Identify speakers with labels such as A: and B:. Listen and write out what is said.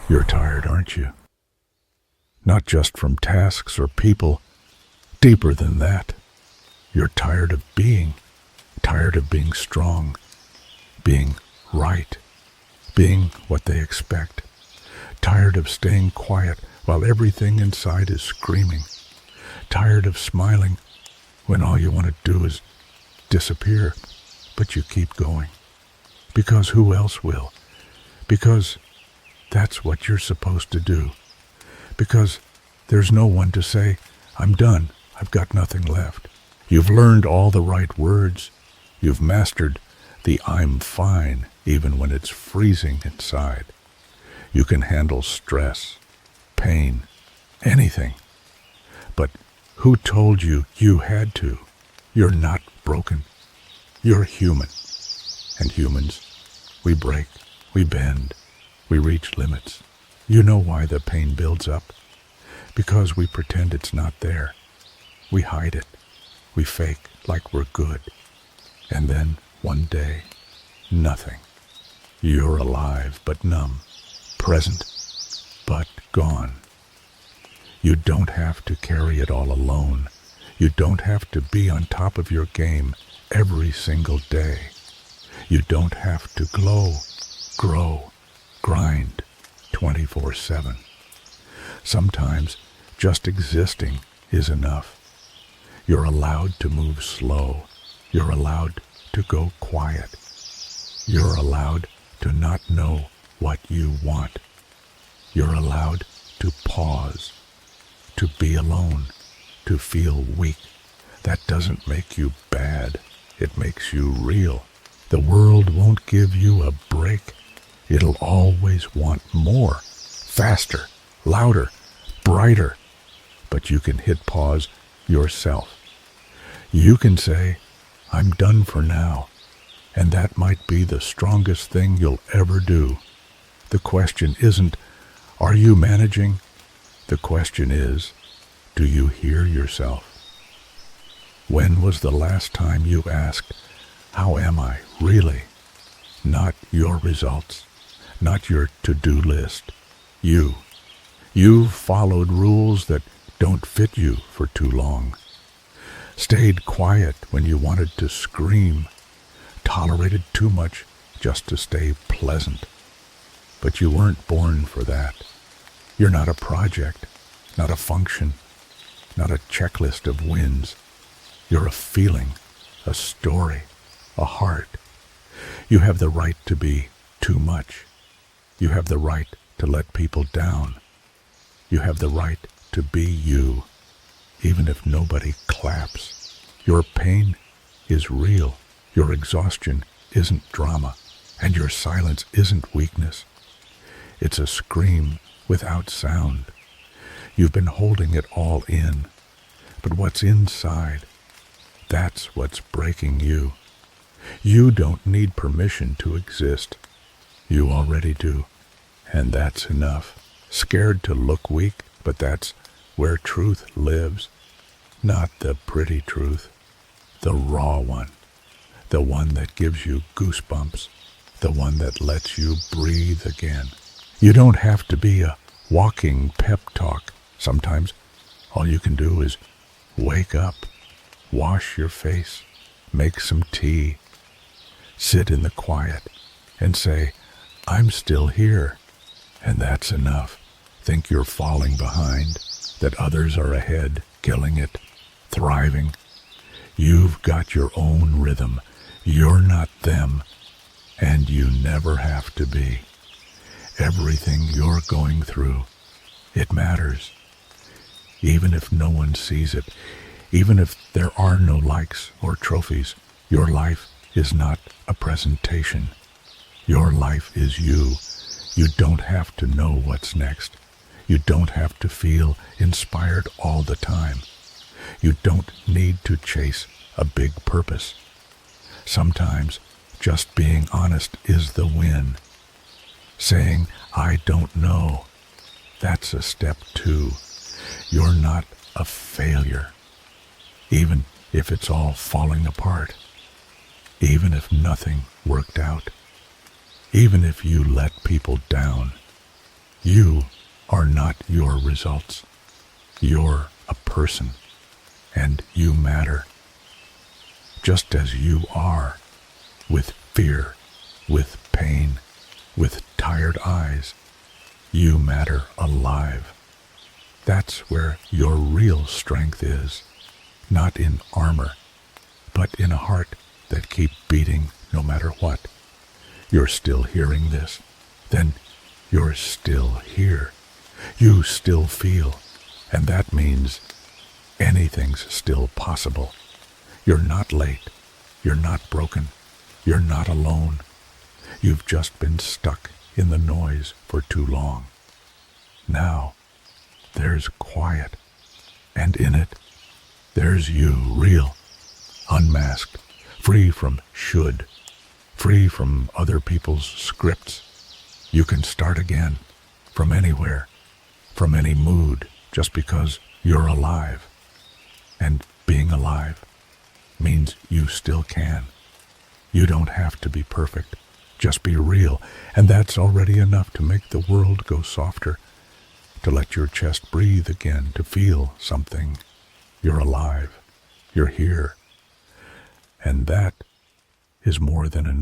A: You're tired, aren't you? Not just from tasks or people, deeper than that. You're tired of being strong, being right, being what they expect. Tired of staying quiet while everything inside is screaming. Tired of smiling when all you want to do is disappear, but you keep going. Because who else will? Because that's what you're supposed to do. Because there's no one to say, I'm done, I've got nothing left. You've learned all the right words. You've mastered the I'm fine even when it's freezing inside. You can handle stress, pain, anything. But who told you you had to? You're not broken. You're human. And humans, we break, we bend, we reach limits. You know why the pain builds up? Because we pretend it's not there. We hide it. We fake like we're good. And then, one day, nothing. You're alive but numb, present but gone. You don't have to carry it all alone. You don't have to be on top of your game every single day. You don't have to glow, grow, grind 24/7. Sometimes just existing is enough. You're allowed to move slow. You're allowed to go quiet. You're allowed to not know what you want. You're allowed to pause, to be alone, to feel weak. That doesn't make you bad. It makes you real. The world won't give you a break. It'll always want more, faster, louder, brighter. But you can hit pause yourself. You can say, I'm done for now. And that might be the strongest thing you'll ever do. The question isn't, are you managing? The question is, do you hear yourself? When was the last time you asked, how am I really? Not your results, not your to-do list. You. You've followed rules that don't fit you for too long. Stayed quiet when you wanted to scream. Tolerated too much just to stay pleasant. But you weren't born for that. You're not a project, not a function, not a checklist of wins. You're a feeling, a story, a heart. You have the right to be too much. You have the right to let people down. You have the right to be you, even if nobody claps. Your pain is real. Your exhaustion isn't drama, and your silence isn't weakness. It's a scream without sound. You've been holding it all in, but what's inside, that's what's breaking you. You don't need permission to exist. You already do, and that's enough. Scared to look weak, but that's where truth lives. Not the pretty truth, the raw one. The one that gives you goosebumps, the one that lets you breathe again. You don't have to be a walking pep talk. Sometimes all you can do is wake up, wash your face, make some tea, sit in the quiet and say, I'm still here. And that's enough. Think you're falling behind, that others are ahead, killing it, thriving. You've got your own rhythm. You're not them, and you never have to be. Everything you're going through, it matters. Even if no one sees it, even if there are no likes or trophies, your life is not a presentation. Your life is you. You don't have to know what's next. You don't have to feel inspired all the time. You don't need to chase a big purpose. Sometimes just being honest is the win. Saying, I don't know, that's a step too. You're not a failure, even if it's all falling apart, even if nothing worked out, even if you let people down. You are not your results. You're a person, and you matter. Just as you are, with fear, with pain, with tired eyes, you matter alive. That's where your real strength is, not in armor, but in a heart that keeps beating no matter what. You're still hearing this, then you're still here. You still feel, and that means anything's still possible. You're not late. You're not broken. You're not alone. You've just been stuck in the noise for too long. Now, there's quiet, and in it, there's you, real, unmasked, free from should, free from other people's scripts. You can start again, from anywhere, from any mood, just because you're alive. And being alive means you still can. You don't have to be perfect. Just be real, and that's already enough to make the world go softer, to let your chest breathe again, to feel something. You're alive. You're here. And that is more than enough.